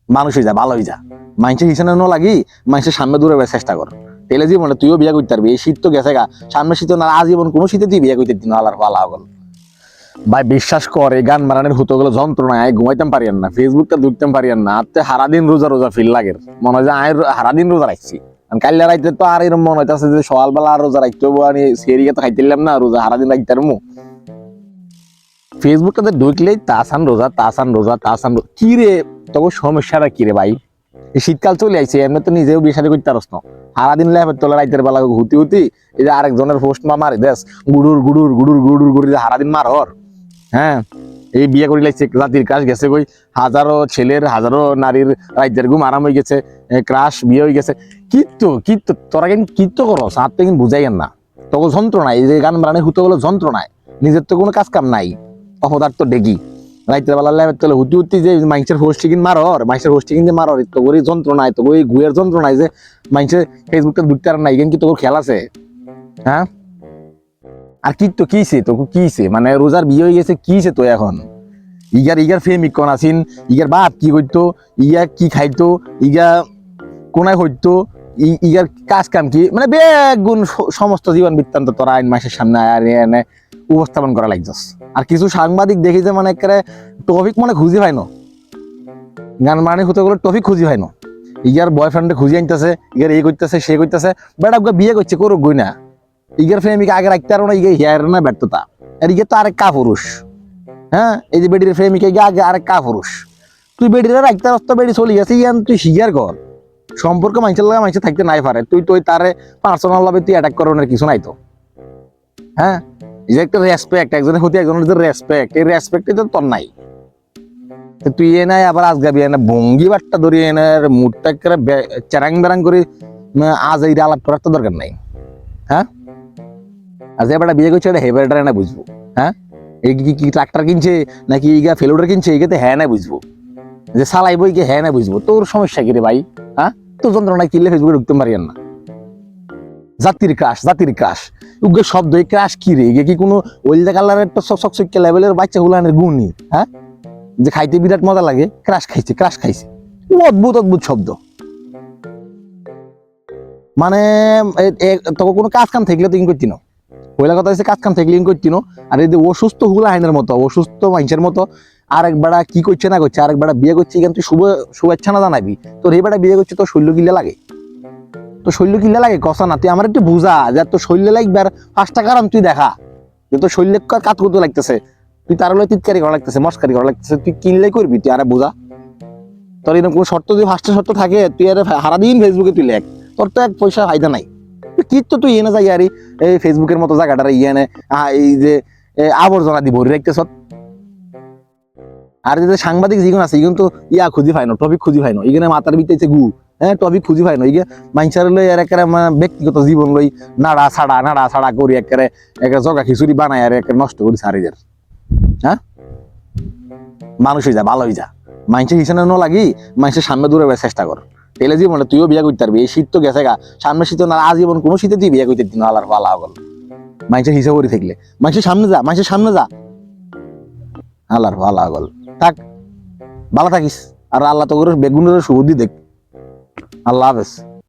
মানুষ হয়ে যা, ভালো হয়ে যা, মানুষের হিসাবে ন লাগি মানুষের সামনে দূরে চেষ্টা কর, তেলে জীবনে তুইও বিয়ে করতে পারবি। এই শীত তো গেছে গা, সামনে শীত না, আজীবন কোনো শীতে তুই বিয়ে করতে দিন আল্লাহর ভালো হল। ভাই বিশ্বাস কর, এই গান মারানের হতো গেলো যন্ত্রণায় ঘুমাইতাম পারিয়ান না, ফেসবুকটা ঢুকতাম পারিয়ান না, আত্মে সারাদিন রোজা রোজা ফিল লাগে, মনে হয় যে আয় সারাদিন রোজা রাখছি। কাল্লা রাইতে তো আর এরকম মনে হইতেছে যে সকালবেলা আর রোজা রাখতে হবো, আমি সেরিয়া তো খাইতেলাম না, রোজা সারাদিন রাখতে পারবো। ফেসবুকটাতে ঢুকলেই তাসান রোজা তাসান রোজা তাসান রোজা, কি রে তখন সমস্যাটা কি রে ভাই? এই শীতকাল চলে আইছে, এমনি তো নিজেও বিয়ে শাদী করতে পারস না, সারাদিন লেপের তোলা রাইতের বেলা হুতি হুতি, এই যে আরেকজনের পোস্ট মারি দেশ গুড়ুর গুড়ুর গুড়ুর গুড়ুর গুড়ি সারাদিন মার হর। হ্যাঁ, এই বিয়ে করে লাগছে, জাতির ক্রাশ গেছে কই, হাজারো ছেলের হাজারো নারীর রাইতের ঘুম আরাম হয়ে গেছে, ক্রাশ বিয়ে হয়ে গেছে। কিত্তো কিত্তো তোরা কিন্তু কিত্তো করো, সাত কিন্তু বুঝাইয়েন না, তখন যন্ত্রণায় এই যে গান বানানে হুতো গুলো যন্ত্রণায়, নিজের তো কোনো কাজ কাম নাই, অপদার্থ ডেগি রাইতের বেলা লেপের তোলে হুতি হুতি যে মানুষের হোস্টি কিন মারর, মানুষের হোস্টি কিন যে মারর, তো ওই যন্ত্রণায়, তো ওই গুয়ের যন্ত্রণায় যে মানুষের ফেসবুকটা ঢুকতে আর নাই, কিন্তু তোর খেয়াল আছে? হ্যাঁ, আর কিত্তো কিছে তো কিছে, মানে রোজার বিয়ে হয়ে গেছে কিছে তো এখন, ইগার প্রেমিক কোন আছিন, ইগার বাপ কি করতো, ইগা কি খাইতো, ইগা কোনায় হইতো, ইগার কাজ কাম কি, মানে বেগুন সমস্ত জীবন বৃত্তান্ত তোরা আইন মাসের সামনে এনে উপস্থাপন করা লাগছস। আর কিছু সাংবাদিক দেখি যে মানে একটা টপিক মানে খুঁজি হয় না, গান মানে হতে গেলে টপিক খুঁজি হয় না, ইগার বয়ফ্রেন্ডে খুঁজি আনতেছে, ইগার এই করতেছে সে করতেছে, বেটা বিয়ে করছে করুক গই না, ইগার প্রেমিক আগে রাখতে পারো না, ইগে হিয়ার না ব্যর্থতা, আর ইগে তো আরেক কা পুরুষ। হ্যাঁ, এই যে বেডির প্রেমিকা আগে আরেক কা পুরুষ, তুই বেডিরা রাখতে রাস্তা বেডি চলে গেছে, ইয়ান তুই শিকার কর, সম্পর্ক মানুষের লাগা মানুষের থাকতে নাই পারে, তুই তারে পার্সোনাল ভাবে তুই অ্যাটাক করানোর কিছু নাই তো। হ্যাঁ, এই যে একটা রেসপেক্ট, একজনের প্রতি একজনের যে রেসপেক্ট, এই রেসপেক্ট তো তোর নাই, তুই এ নাই আবার আজ গাবি এনে ভঙ্গি বাট্টা ধরি এনে মুডটা করে চেরাং বেরাং করে আজ এই আলাপ করার তো দরকার নাই। হ্যাঁ, আজ এবার বিয়ে করছে এটা হেবারটা না বুঝবো। হ্যাঁ, এই কি ট্রাক্টর কিনছে নাকি ইগা ফেলোডার কিনছে, এগাতে হ্যাঁ না বুঝবো, যে সালাই বই হ্যাঁ না বুঝবো, তোর সমস্যা কি রে ভাই? হ্যাঁ, তোর যন্ত্রণা কিনলে ফেসবুকে ঢুকতে পারিয়েন না। জাতির ক্রাশ উগে শব্দ, এই ক্রাশ কি রে, কি কোনো ওইলদা কালারের তো সকসকে লেভেলের বাচ্চা হুলানের গুণই? হ্যাঁ, যে খাইতে বিরাট মজা লাগে, ক্রাশ খাইছে, অদ্ভুত অদ্ভুত শব্দ, মানে তখন কোনো কাজ কাম থাকলে তো ইন করতি না, পয়লা কথা হচ্ছে কাজ কাম থাকলে ইন করতি না। আর এই যে অসুস্থ হুলা আইনের মতো, অসুস্থ মানুষের মতো আরেক বেড়া কি করছে না করছে, আরেক বেড়া বিয়ে করছে, কিন্তু শুভেচ্ছা না জানাবি, তোর এই বেড়া বিয়ে করছে, তোর শৈল্য কিল্লা লাগে, তো শৈল্য কিল্লা লাগে কষা না, তুই আমার একটু বুঝা যে তোর শৈল্য লাগবে, আর 5টা কারণ তুই দেখা যে তোর শৈল্য কাজ করতে লাগতেছে, তুই তার হলে তিতকারি করা লাগতেছে, মস্কারি করা লাগতেছে, তুই কিনলে করবি, তুই আরে বুঝা, তোর এরকম কোনো শর্ত যদি 5টা শর্ত থাকে, তুই আরে সারাদিন ফেসবুকে তুই লেখ, তোর তো এক পয়সা ফায়দা নাই, কি তো তুই এনে যাই আরে এই ফেসবুকের মতো জায়গাটা ইয়ে এই যে আবর্জনা দিব রাখতেছ। আর যে সাংবাদিক যেগুলো আছে এগুলো তো খুঁজি পাই না, টপিক খুঁজি পাই না, এখানে মাথার ভিতরে গু, হ্যাঁ টপিক খুঁজি পাই না, এগে মানুষের লই আর একেবারে ব্যক্তিগত জীবন লই নাড়া ছাড়া করি একেবারে জগা খিচুড়ি বানায় আর একেবারে নষ্ট করি সারিদের। হ্যাঁ, মানুষ হয়ে যা, ভালো হয়ে যা, মানুষের হিসাবে ন লাগি মানুষের সামনে দূরে চেষ্টা কর, তেলে জীবনে তুইও বিয়ে করতে পারবি। এই শীত তো গেছে গা, সামনে শীত না, আজীবন কোনো শীতে তুই বিয়ে করতে দিন আল্লাহর ভালো হল। মানুষের হিসাব করে থাকলে মানুষের সামনে যা আল্লাহর ভালো হল। থাক, ভালো থাকিস, আর আল্লাহ তো করে বেগুনের সুবুদ্ধি দেখ। আল্লাহ হাফেজ।